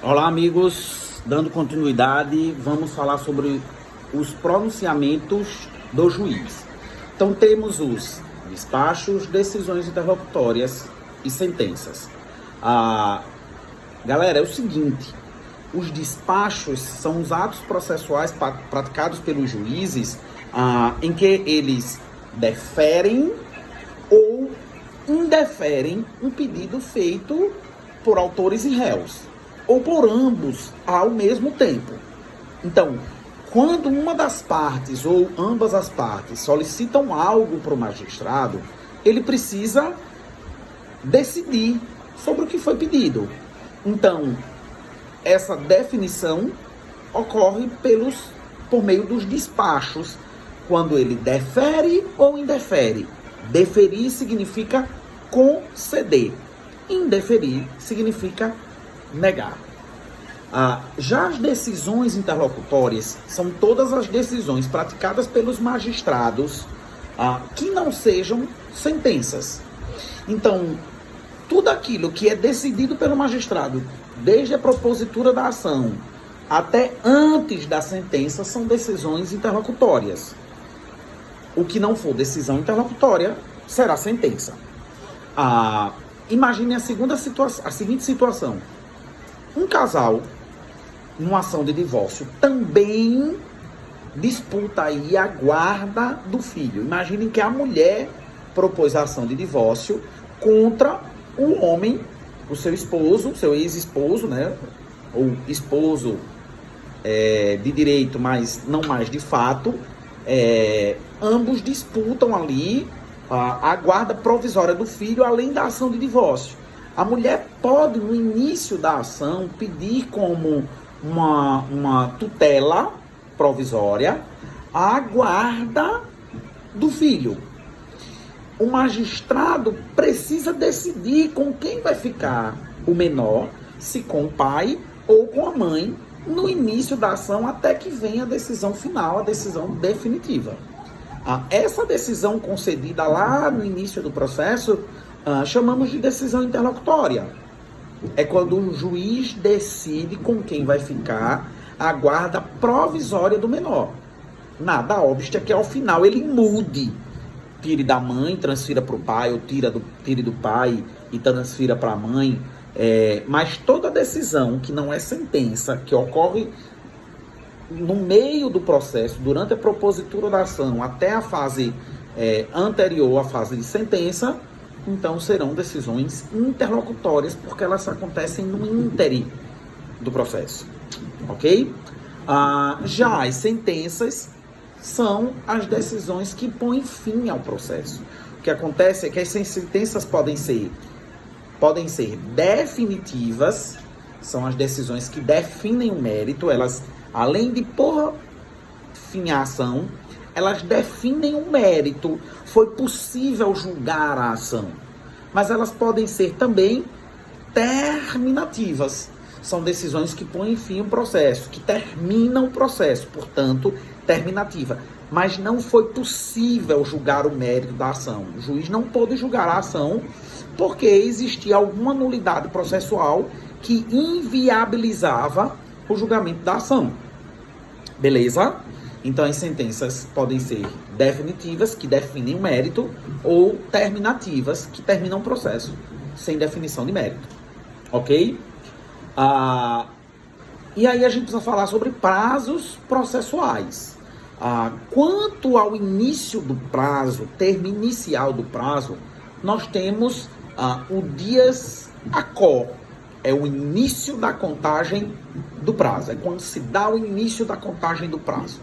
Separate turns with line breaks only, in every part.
Olá, amigos. Dando continuidade, vamos falar sobre os pronunciamentos do juiz. Então, temos os despachos, decisões interlocutórias e sentenças. Galera, é o seguinte: os despachos são os atos processuais praticados pelos juízes em que eles deferem ou indeferem um pedido feito por autores e réus, ou por ambos ao mesmo tempo. Então, quando uma das partes ou ambas as partes solicitam algo para o magistrado, ele precisa decidir sobre o que foi pedido. Então, essa definição ocorre por meio dos despachos, quando ele defere ou indefere. Deferir significa conceder. Indeferir significa negar. Já as decisões interlocutórias são todas as decisões praticadas pelos magistrados que não sejam sentenças. Então, tudo aquilo que é decidido pelo magistrado, desde a propositura da ação até antes da sentença, são decisões interlocutórias. O que não for decisão interlocutória será sentença. Imagine a seguinte situação. Um casal, numa ação de divórcio, também disputa aí a guarda do filho. Imaginem que a mulher propôs a ação de divórcio contra o homem, o seu esposo, seu ex-esposo, né? Ou esposo de direito, mas não mais de fato. Ambos disputam ali a guarda provisória do filho, além da ação de divórcio. A mulher pode, no início da ação, pedir como uma tutela provisória a guarda do filho. O magistrado precisa decidir com quem vai ficar o menor, se com o pai ou com a mãe, no início da ação, até que venha a decisão final, a decisão definitiva. Essa decisão concedida lá no início do processo, chamamos de decisão interlocutória. É quando o juiz decide com quem vai ficar a guarda provisória do menor. Nada obsta que ao final ele mude. Tire da mãe, transfira para o pai, ou tire do pai e transfira para a mãe. Mas toda decisão que não é sentença, que ocorre no meio do processo, durante a propositura da ação, até a fase anterior à fase de sentença, então serão decisões interlocutórias, porque elas acontecem no íntere do processo, ok? Já as sentenças são as decisões que põem fim ao processo. O que acontece é que as sentenças podem ser definitivas, são as decisões que definem o mérito, elas, além de pôr fim à ação, elas definem o mérito, foi possível julgar a ação. Mas elas podem ser também terminativas. São decisões que põem fim ao processo, que terminam o processo, portanto, terminativa. Mas não foi possível julgar o mérito da ação. O juiz não pôde julgar a ação porque existia alguma nulidade processual que inviabilizava o julgamento da ação. Beleza? Então, as sentenças podem ser definitivas, que definem o mérito, ou terminativas, que terminam o processo, sem definição de mérito. Ok? E aí a gente precisa falar sobre prazos processuais. Quanto ao início do prazo, termo inicial do prazo, nós temos o dias a quo. É o início da contagem do prazo. É quando se dá o início da contagem do prazo.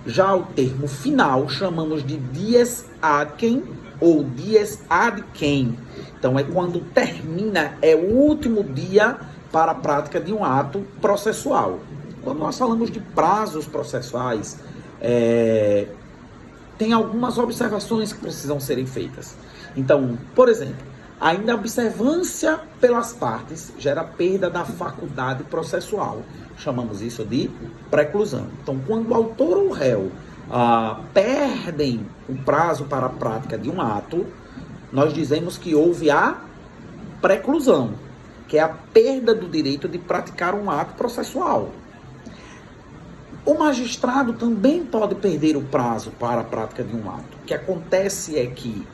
Já o termo final chamamos de dies ad quem ou dies ad quem. Então é quando termina, é o último dia para a prática de um ato processual. Quando nós falamos de prazos processuais, tem algumas observações que precisam serem feitas. Então, por exemplo, a inobservância pelas partes gera perda da faculdade processual. Chamamos isso de preclusão. Então, quando o autor ou o réu perdem o prazo para a prática de um ato, nós dizemos que houve a preclusão. que é a perda do direito de praticar um ato processual. O magistrado também pode perder o prazo para a prática de um ato. O que acontece é que,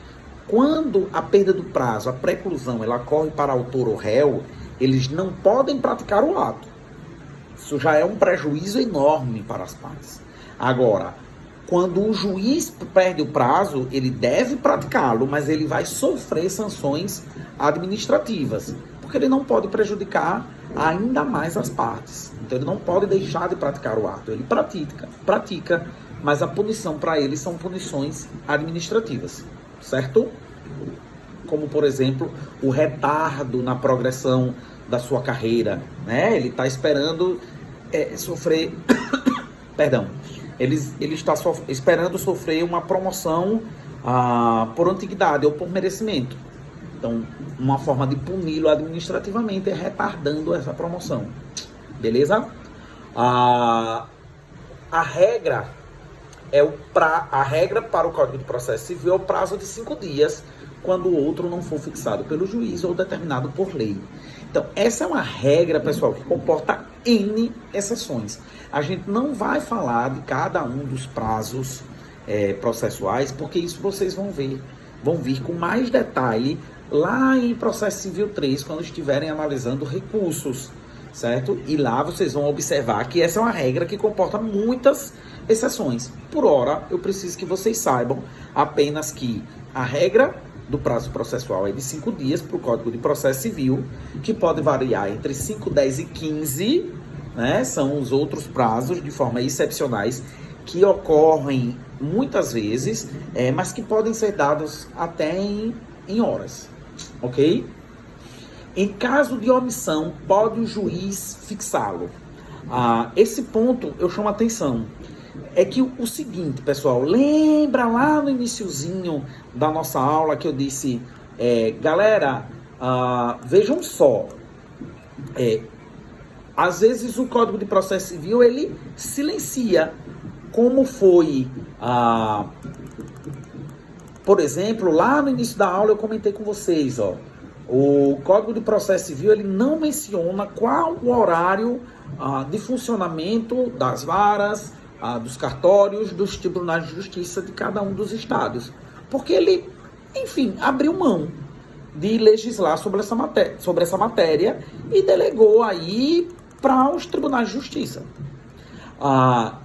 quando a perda do prazo, a preclusão, ela ocorre para autor ou réu, eles não podem praticar o ato. Isso já é um prejuízo enorme para as partes. Agora, quando o juiz perde o prazo, ele deve praticá-lo, mas ele vai sofrer sanções administrativas, porque ele não pode prejudicar ainda mais as partes. Então ele não pode deixar de praticar o ato. Ele pratica, mas a punição para ele são punições administrativas, certo? Como, por exemplo, o retardo na progressão da sua carreira, né? Ele está esperando sofrer... Perdão. Ele está esperando sofrer uma promoção por antiguidade ou por merecimento. Então, uma forma de puni-lo administrativamente é retardando essa promoção. Beleza? A regra a regra para o Código de Processo Civil é o prazo de 5 dias, quando o outro não for fixado pelo juiz ou determinado por lei. Então, essa é uma regra, pessoal, que comporta N exceções. A gente não vai falar de cada um dos prazos processuais, porque isso vocês vão vir com mais detalhe lá em Processo Civil 3, quando estiverem analisando recursos, certo? E lá vocês vão observar que essa é uma regra que comporta muitas exceções. Por hora, eu preciso que vocês saibam apenas que a regra do prazo processual é de 5 dias para o Código de Processo Civil, que pode variar entre 5, 10 e 15, né? São os outros prazos de forma excepcionais que ocorrem muitas vezes, mas que podem ser dados até em horas, ok? Em caso de omissão, pode o juiz fixá-lo. Esse ponto eu chamo a atenção. É que o seguinte, pessoal, lembra lá no iniciozinho da nossa aula que eu disse, galera, vejam só, às vezes o Código de Processo Civil, ele silencia, como foi, por exemplo, lá no início da aula eu comentei com vocês, o Código de Processo Civil, ele não menciona qual o horário de funcionamento das varas, dos cartórios, dos tribunais de justiça de cada um dos estados. Porque ele, enfim, abriu mão de legislar sobre essa matéria e delegou aí para os tribunais de justiça.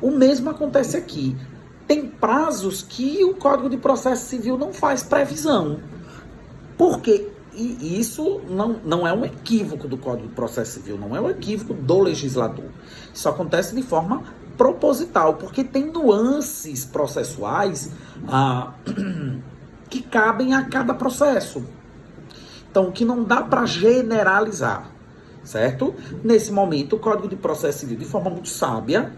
O mesmo acontece aqui. Tem prazos que o Código de Processo Civil não faz previsão. Por quê? E isso não é um equívoco do Código de Processo Civil, não é um equívoco do legislador. Isso acontece de forma proposital, porque tem nuances processuais que cabem a cada processo. Então, que não dá para generalizar, certo? Nesse momento, o Código de Processo Civil, de forma muito sábia,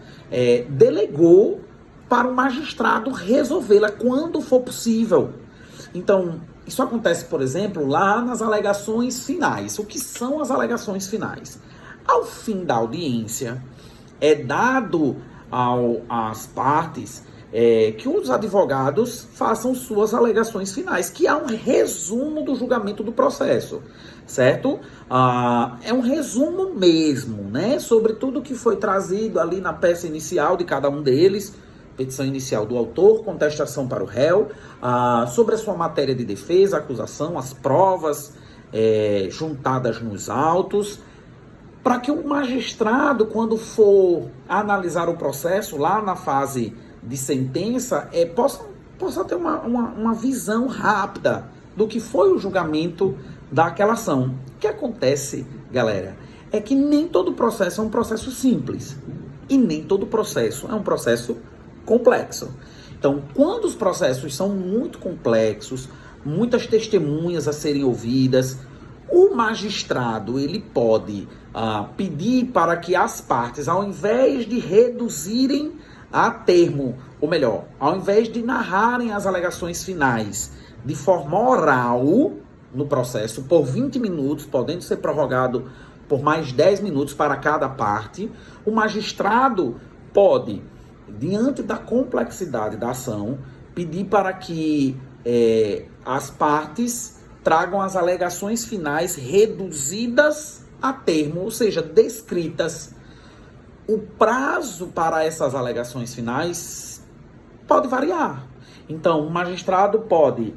delegou para o magistrado resolvê-la quando for possível. Então, isso acontece, por exemplo, lá nas alegações finais. O que são as alegações finais? Ao fim da audiência, é dado às partes que os advogados façam suas alegações finais, que é um resumo do julgamento do processo, certo? É um resumo mesmo, né? Sobre tudo que foi trazido ali na peça inicial de cada um deles, petição inicial do autor, contestação para o réu, sobre a sua matéria de defesa, acusação, as provas juntadas nos autos, para que o magistrado, quando for analisar o processo, lá na fase de sentença, possa ter uma visão rápida do que foi o julgamento daquela ação. O que acontece, galera, é que nem todo processo é um processo simples. E nem todo processo é um processo complexo. Então, quando os processos são muito complexos, muitas testemunhas a serem ouvidas, o magistrado, ele pode pedir para que as partes, ao invés de reduzirem a termo, ou melhor, ao invés de narrarem as alegações finais de forma oral no processo por 20 minutos, podendo ser prorrogado por mais 10 minutos para cada parte, o magistrado pode, diante da complexidade da ação, pedir para que as partes tragam as alegações finais reduzidas a termo, ou seja, descritas. O prazo para essas alegações finais pode variar. Então, o magistrado pode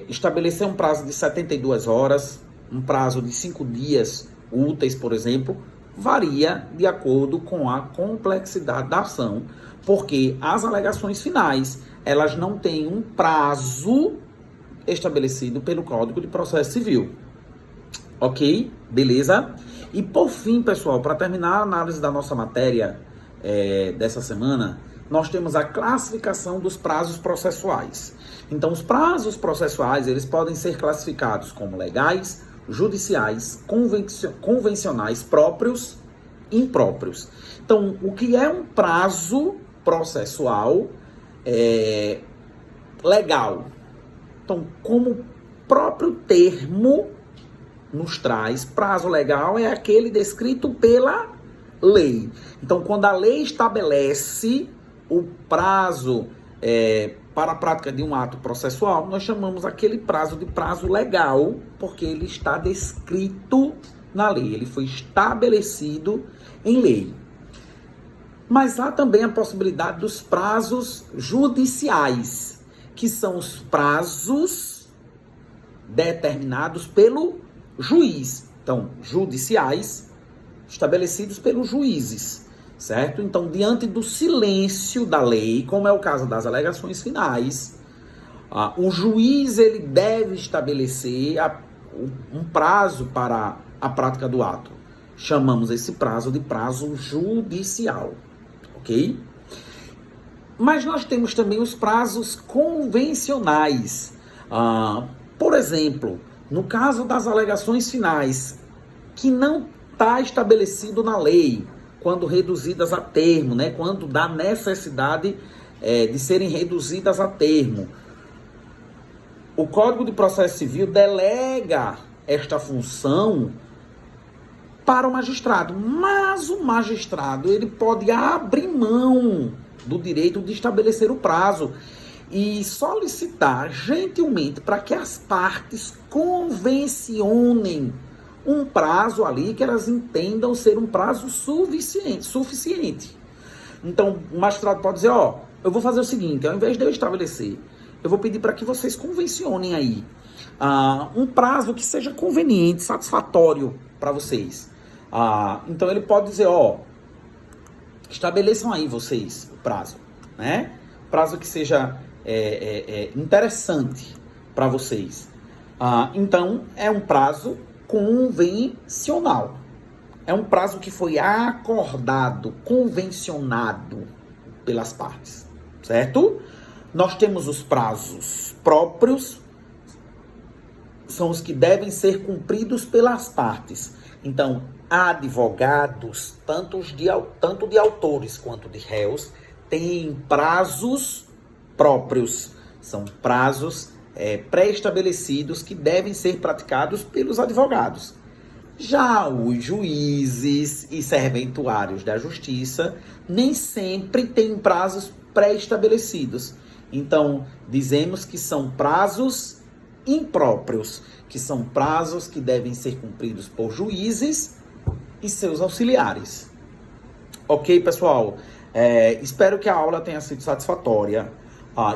estabelecer um prazo de 72 horas, um prazo de 5 dias úteis, por exemplo, varia de acordo com a complexidade da ação, porque as alegações finais, elas não têm um prazo estabelecido pelo Código de Processo Civil. Ok? Beleza? E por fim, pessoal, para terminar a análise da nossa matéria dessa semana, nós temos a classificação dos prazos processuais. Então, os prazos processuais, eles podem ser classificados como legais, judiciais, convencionais, próprios e impróprios. Então, o que é um prazo processual legal? Então, como o próprio termo nos traz, prazo legal é aquele descrito pela lei. Então, quando a lei estabelece o prazo para a prática de um ato processual, nós chamamos aquele prazo de prazo legal, porque ele está descrito na lei, ele foi estabelecido em lei. Mas há também a possibilidade dos prazos judiciais, que são os prazos determinados pelo juiz. Então, judiciais estabelecidos pelos juízes, certo? Então, diante do silêncio da lei, como é o caso das alegações finais, o juiz ele deve estabelecer um prazo para a prática do ato. Chamamos esse prazo de prazo judicial, ok? Mas nós temos também os prazos convencionais. Por exemplo, no caso das alegações finais, que não está estabelecido na lei, quando reduzidas a termo, né? Quando dá necessidade de serem reduzidas a termo, o Código de Processo Civil delega esta função para o magistrado, mas o magistrado ele pode abrir mão do direito de estabelecer o prazo e solicitar gentilmente para que as partes convencionem um prazo ali que elas entendam ser um prazo suficiente. Então, o magistrado pode dizer, eu vou fazer o seguinte, ao invés de eu estabelecer, eu vou pedir para que vocês convencionem aí um prazo que seja conveniente, satisfatório para vocês. Então, ele pode dizer, estabeleçam aí vocês o prazo, né? Prazo que seja interessante para vocês. Então, é um prazo convencional. É um prazo que foi acordado, convencionado pelas partes, certo? Nós temos os prazos próprios, são os que devem ser cumpridos pelas partes. Então, advogados, tanto de autores quanto de réus, têm prazos próprios. São prazos pré-estabelecidos que devem ser praticados pelos advogados. Já os juízes e serventuários da justiça nem sempre têm prazos pré-estabelecidos. Então, dizemos que são prazos impróprios, que são prazos que devem ser cumpridos por juízes e seus auxiliares. Ok, pessoal? Espero que a aula tenha sido satisfatória.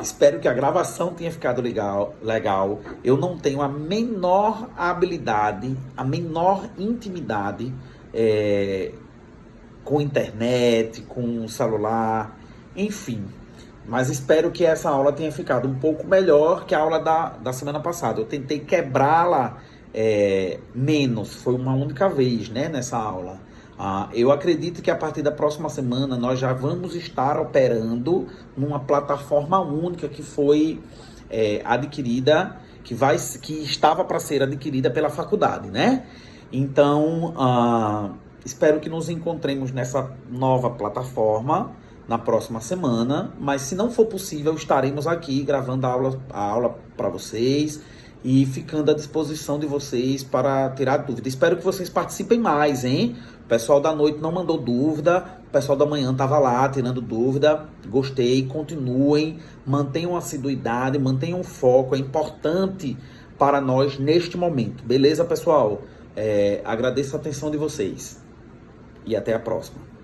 Espero que a gravação tenha ficado legal. Eu não tenho a menor habilidade, a menor intimidade com internet, com celular, enfim. Mas espero que essa aula tenha ficado um pouco melhor que a aula da semana passada. Eu tentei quebrá-la menos, foi uma única vez, né, nessa aula. Eu acredito que a partir da próxima semana nós já vamos estar operando numa plataforma única que foi adquirida, que estava para ser adquirida pela faculdade, né? Então, espero que nos encontremos nessa nova plataforma na próxima semana, mas se não for possível, estaremos aqui gravando a aula para vocês e ficando à disposição de vocês para tirar dúvida. Espero que vocês participem mais, hein? O pessoal da noite não mandou dúvida, o pessoal da manhã estava lá tirando dúvida. Gostei, continuem, mantenham assiduidade, mantenham foco, é importante para nós neste momento. Beleza, pessoal? Agradeço a atenção de vocês. E até a próxima.